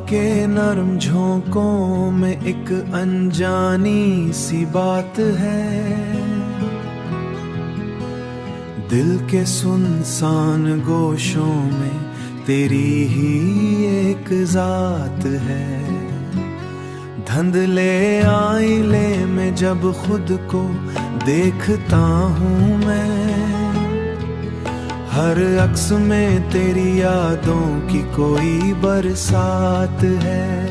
के नरम झोंकों में एक अनजानी सी बात है, दिल के सुनसान गोशों में तेरी ही एक जात है। धुंधले आईने में जब खुद को देखता हूँ मैं, हर अक्स में तेरी यादों की कोई बरसात है।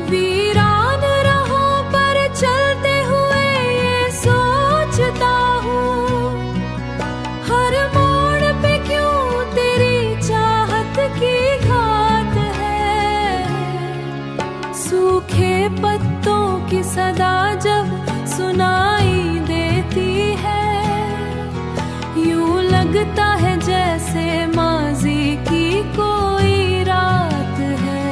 वीरान राहों पर चलते हुए ये सोचता हूँ, हर मोड़ पे क्यों तेरी चाहत की घात है। सूखे पत्तों की सदा जब सुनाई देती है, यूं लगता है जैसे माजी की कोई रात है।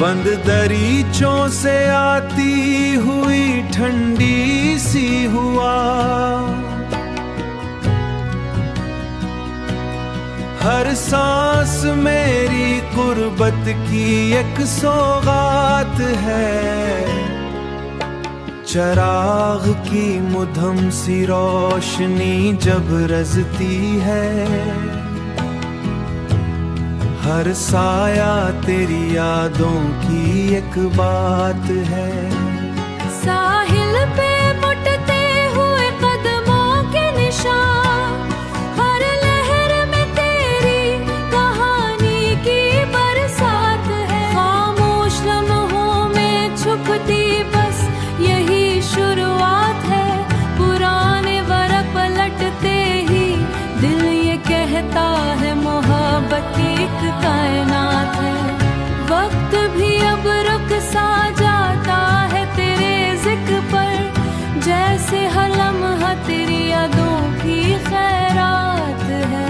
बंद दरीचों से आती हुई ठंडी सी हुआ, हर सांस मेरी गुर्बत की एक सौगात है। चराग की मुधम सी रोशनी जब रजती है, हर साया तेरी यादों की एक बात है। साहिल पे मुड़ते हुए कदमों के निशान, हर लहर में तेरी कहानी की बरसात है। खामोश लम्हों में छुपती बस यही शुरुआत है। पुराने वर्क पलटते ही दिल ये कहता है मोहब्बत एक कायनात है। वक्त भी अब रुक सा जाता है तेरे जिक्र पर, जैसे हर लम्हा तेरी यादों की खैरात है।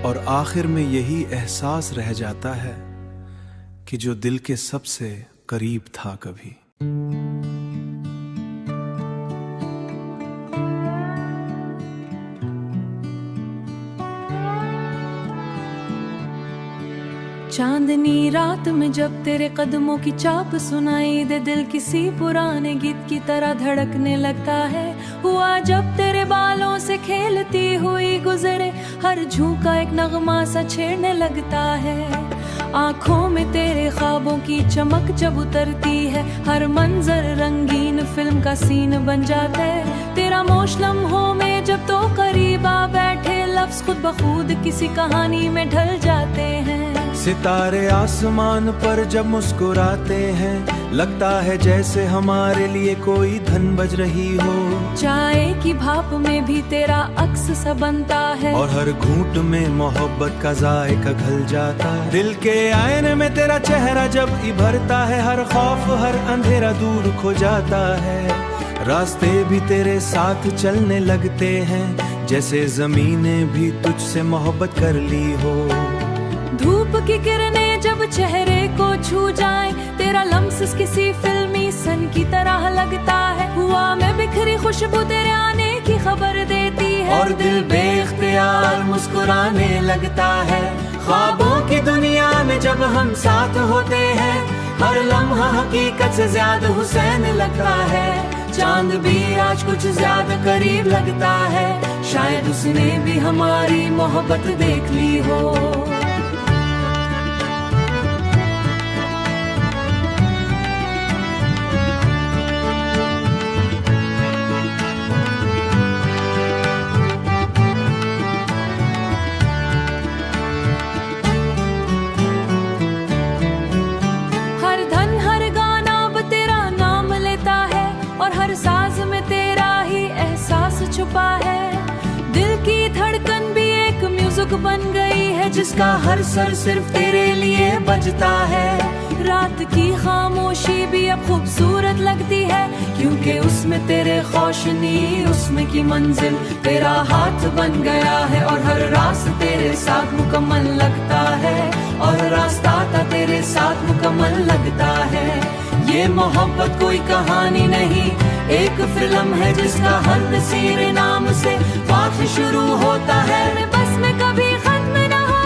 और आखिर में यही एहसास रह जाता है कि जो दिल के सबसे करीब था कभी। चांदनी रात में जब तेरे कदमों की चाप सुनाई दे, दिल किसी पुराने गीत की तरह धड़कने लगता है। हुआ जब तेरे बालों से खेलती हुई गुजरे, हर झोंका एक नगमा सा छेड़ने लगता है। आंखों में तेरे ख्वाबों की चमक जब उतरती है, हर मंजर रंगीन फिल्म का सीन बन जाता है। तेरा मोश लम्हों में जब तो करीब आ बैठे, लफ्ज खुद ब खुद किसी कहानी में ढल जाते हैं। सितारे आसमान पर जब मुस्कुराते हैं, लगता है जैसे हमारे लिए कोई धन बज रही हो। चाय की भाप में भी तेरा अक्स सा बनता है, और हर घूंट में मोहब्बत का जायका घल जाता है। दिल के आईने में तेरा चेहरा जब इभरता है, हर खौफ हर अंधेरा दूर खो जाता है। रास्ते भी तेरे साथ चलने लगते हैं, जैसे जमीनें भी तुझसे मोहब्बत कर ली हो। धूप की किरणें जब चेहरे को छू जाएं, तेरा लम्स किसी फिल्मी सन की तरह लगता है। हुआ में बिखरी खुशबू तेरे आने की खबर देती है, और दिल बेख्तियार मुस्कुराने लगता है। ख्वाबों की दुनिया में जब हम साथ होते हैं, हर लम्हा हकीकत से ज्यादा हुसैन लगता है। चांद भी आज कुछ ज्यादा करीब लगता है, शायद उसने भी हमारी मोहब्बत देख ली हो। छुपा है दिल की धड़कन भी एक म्यूजिक बन गई है, जिसका हर सर सिर्फ तेरे लिए बजता है। रात की खामोशी भी अब खूबसूरत लगती है, क्योंकि उसमें तेरे खौशनी, उसमें की मंजिल तेरा हाथ बन गया है। और हर रास्ता तेरे साथ मुकम्मल लगता है, और रास्ता तेरे साथ मुकम्मल लगता है। ये मोहब्बत कोई कहानी नहीं, एक फिल्म है जिसका हर नसीर नाम से वाक़ शुरू होता है। बस में कभी खत्म ना हो,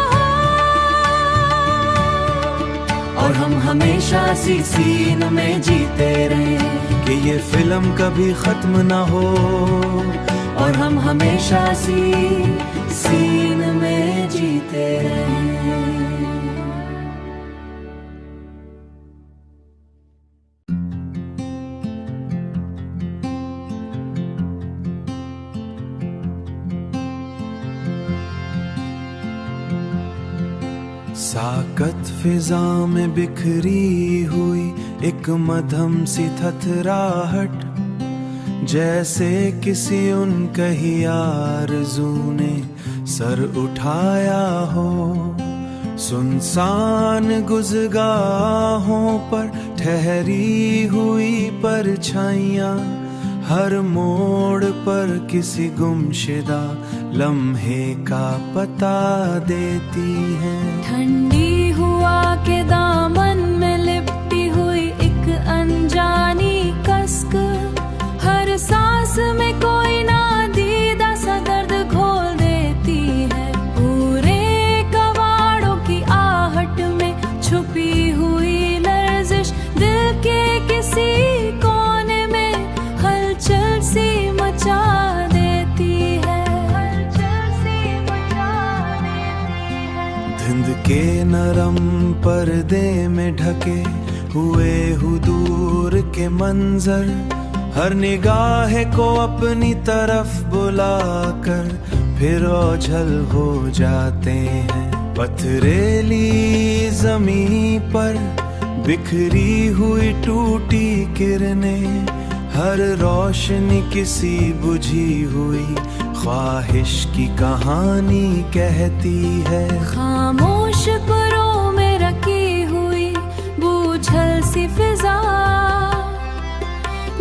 और हम हमेशा सी सीन में जीते रहे, कि ये फिल्म कभी खत्म ना हो, और हम हमेशा सी सीन में जीते रहे। साकत फिजा में बिखरी हुई एक मध्यम सी थथराहट, जैसे किसी उनकही आरज़ू ने सर उठाया हो। सुनसान गुज़गाहों पर ठहरी हुई परछाइयाँ, हर मोड़ पर किसी गुमशुदा लम्हे का पता देती हैं। ठंडी हुआ के दामन में लिपटी हुई एक अनजानी कसक, हर सांस में कोई नादीदा सा दर्द घोल देती है। पूरे कवाड़ों की आहट में छुपी हुई लर्जिश, दिल के किसी कोने में हलचल सी मचा देती है, हलचल सी मचा देती है। धिंद के नरम पर्दे में ढके हुए हुदूर के मंजर, हर निगाह को अपनी तरफ बुलाकर फिर ओझल हो जाते हैं। पथरीली ज़मीं पर बिखरी हुई टूटी किरणें, हर रोशनी किसी बुझी हुई ख्वाहिश की कहानी कहती है। खामोश परों में रखी हुई बूझल सी फिजा,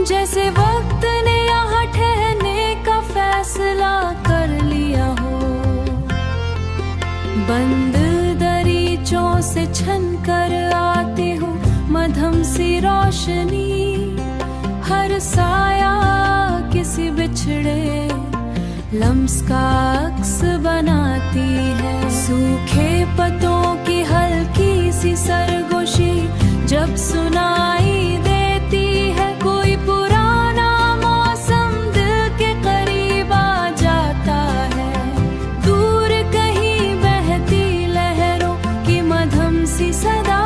जैसे वक्त ने यहाँ ठहरने का फैसला कर लिया हो। बंद दरीचों से छन कर आती हूँ मध्यम सी रोशनी, हर साया किसी बिछड़े लम्स का अक्स बनाती है। सूखे पत्तों की हल्की सी सरगोशी जब सुनाई देती है, कोई पुराना मौसम दिल के करीब आ जाता है। दूर कहीं बहती लहरों की मध्यम सी सदा,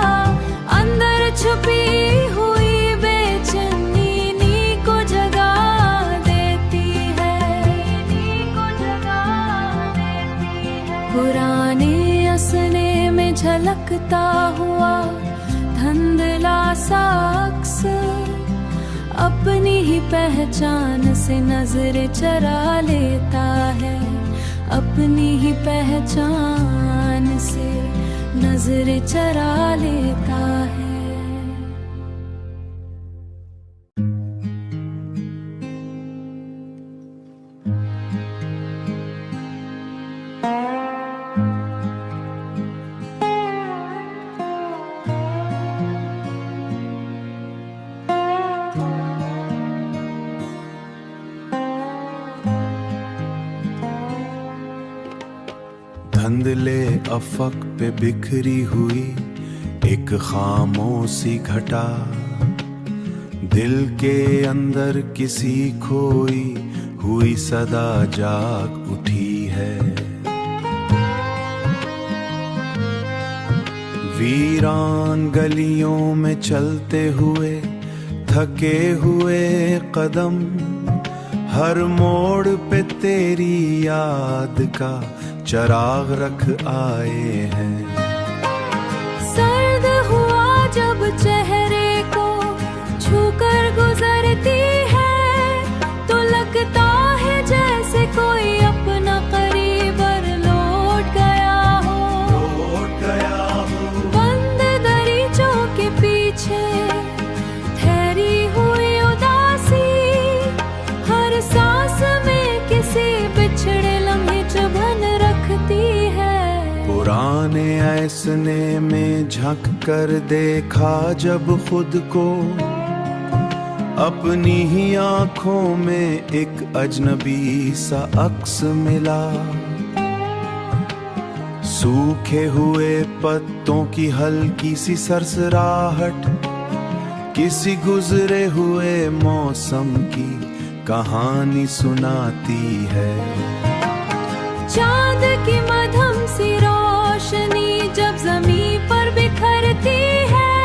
अंदर छुपी हुई बेचैनी को जगा देती है, को जगा देती है। पुराने असने में झलकता हुआ धुंधला सा अक्स, अपनी ही पहचान से नजर चरा लेता है, अपनी ही पहचान से नजर चरा लेता है। धुंधले अफक पे बिखरी हुई एक खामोशी घटा, दिल के अंदर किसी खोई हुई सदा जाग उठी है। वीरान गलियों में चलते हुए थके हुए कदम, हर मोड़ पे तेरी याद का चराग रख आए हैं। सर्द हुआ जब चेहरे को छूकर गुजरती है, तो लगता है जैसे कोई अपना करीबर लौट गया हो। बंद दरीचों के पुराने ऐसने में झंक कर देखा जब खुद को, अपनी ही आंखों में एक अजनबी सा अक्स मिला। सूखे हुए पत्तों की हल्की सी सरसराहट किसी गुजरे हुए मौसम की कहानी सुनाती है। चांद की मध्यम सी रोशनी जब जमीन पर बिखरती है,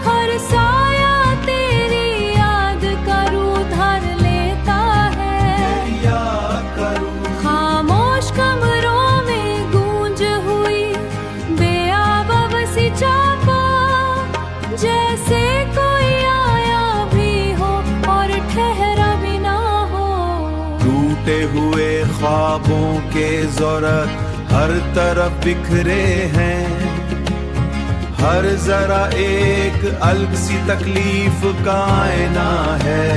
हर साया तेरी याद का रूप धर लेता है। खामोश कमरों में गूंज हुई बेआवाज़ सी चापा, जैसे कोई आया भी हो और ठहरा भी ना हो। टूटे हुए ख्वाबों के ज़रूरत हर तरफ बिखरे हैं, हर जरा एक अलग सी तकलीफ का आईना है।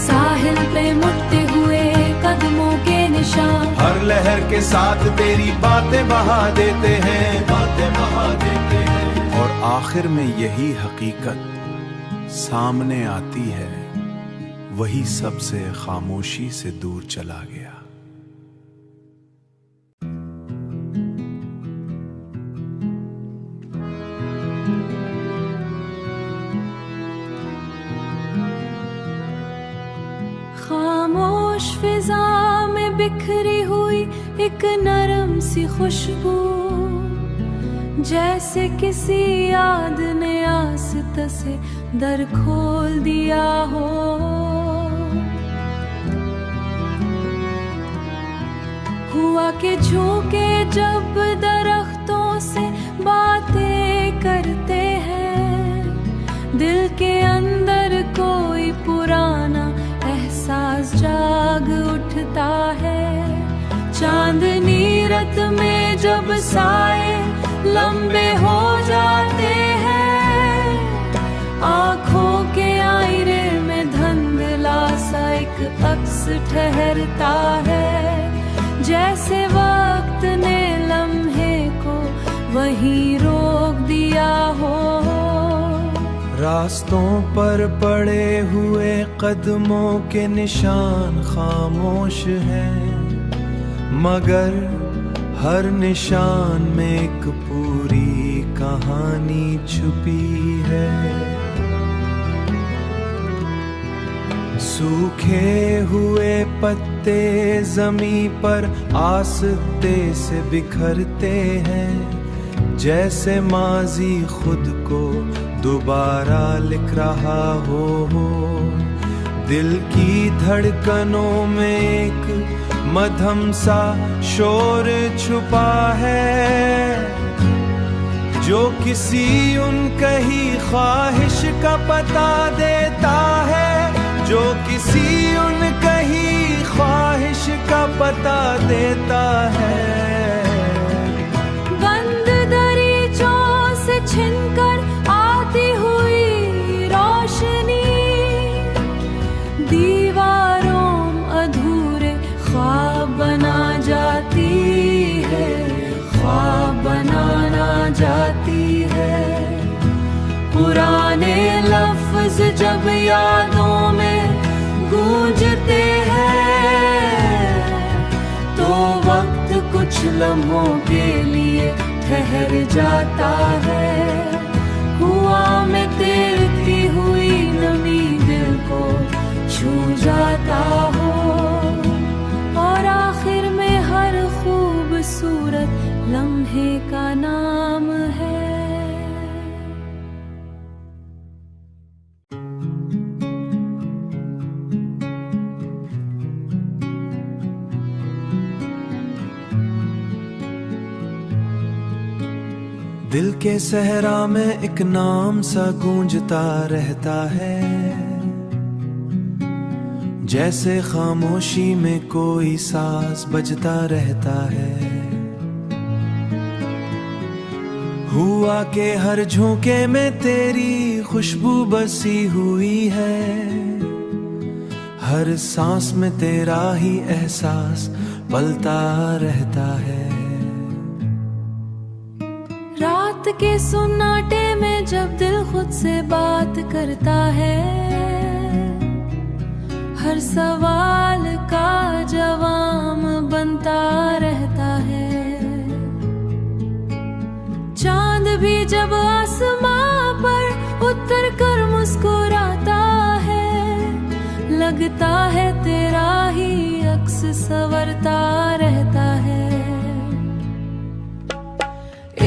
साहिल पे मुड़ते हुए कदमों के निशान हर लहर के साथ तेरी बातें बहा देते हैं, बातें बहा देते हैं। और आखिर में यही हकीकत सामने आती है, वही सबसे खामोशी से दूर चला गया। खामोश फिजा में बिखरी हुई एक नरम सी खुशबू, जैसे किसी याद ने आस्ते से दर खोल दिया हो। हुआ के झोंके जब दरख्तों से बातें करते हैं, दिल के अंदर कोई पुराना एहसास जाग उठता है। चांदनी रात में जब साए लंबे हो जाते हैं, आँखों के आईने में धुंधला सा एक अक्स ठहरता है, जैसे वक्त ने लम्हे को वहीं रोक दिया हो। रास्तों पर पड़े हुए कदमों के निशान खामोश हैं, मगर हर निशान में एक पूरी कहानी छुपी है। सूखे हुए पत्ते जमीन पर आस्ते से बिखरते हैं, जैसे माजी खुद को दोबारा लिख रहा हो। दिल की धड़कनों में एक मध्यम सा शोर छुपा है, जो किसी उनकही ख्वाहिश का पता देता है, जो किसी उनकही ख्वाहिश का पता देता है। बंद दरीचों से छिनकर आती हुई रोशनी, दीवारों अधूरे ख्वाब बना जाती है, ख्वाब बनाना जाती है। पुराने लफ्ज जब यादों में गूंजते हैं, तो वक्त कुछ लम्हों के लिए ठहर जाता है। हुआ में तैरती हुई नमी दिल को छू जाता हो, और आखिर में हर खूबसूरत लम्हे का नाम है। दिल के सहरा में एक नाम सा गूंजता रहता है, जैसे खामोशी में कोई साज बजता रहता है। हुआ के हर झोंके में तेरी खुशबू बसी हुई है, हर सांस में तेरा ही एहसास पलता रहता है। के सुन्नाटे में जब दिल खुद से बात करता है, हर सवाल का जवाब बनता रहता है। चांद भी जब आसमां पर उतर कर मुस्कुराता है, लगता है तेरा ही अक्स संवरता रहता है।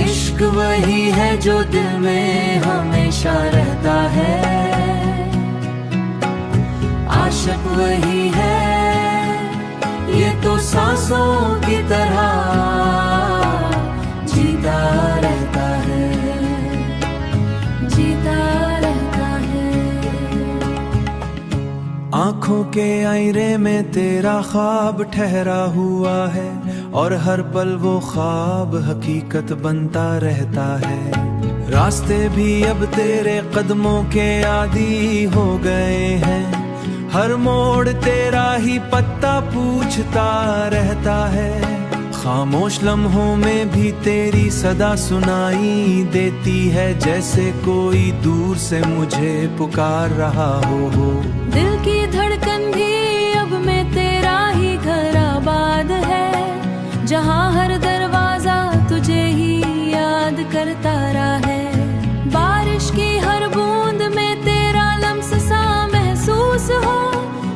इश्क वही है जो दिल में हमेशा रहता है, आशिक वही है ये तो सांसों की तरह जीता रहता है, जीता रहता है। आंखों के आईने में तेरा ख्वाब ठहरा हुआ है, और हर पल वो ख्वाब हकीकत बनता रहता है। रास्ते भी अब तेरे कदमों के आदी हो गए हैं, हर मोड़ तेरा ही पत्ता पूछता रहता है। खामोश लम्हों में भी तेरी सदा सुनाई देती है, जैसे कोई दूर से मुझे पुकार रहा हो। दिल की धड़कन भी अब में तेरा ही घर आबाद है, जहाँ हर दरवाजा तुझे ही याद करता रहा है। बारिश की हर बूंद में तेरा लम्स सा महसूस हो,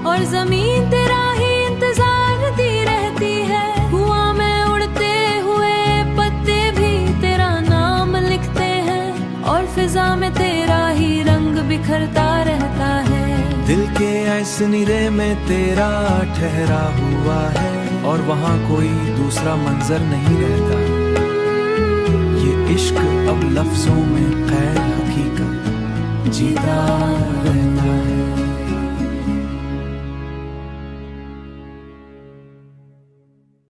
और जमीन तेरा ही इंतजार दी रहती है। हुआ में उड़ते हुए पत्ते भी तेरा नाम लिखते हैं, और फिजा में तेरा ही रंग बिखरता रहता है। दिल के ऐसे निरे में तेरा ठहरा हुआ है, और वहाँ कोई दूसरा मंजर नहीं रहता। ये इश्क अब लफ्जों में कैद हकीकत जीता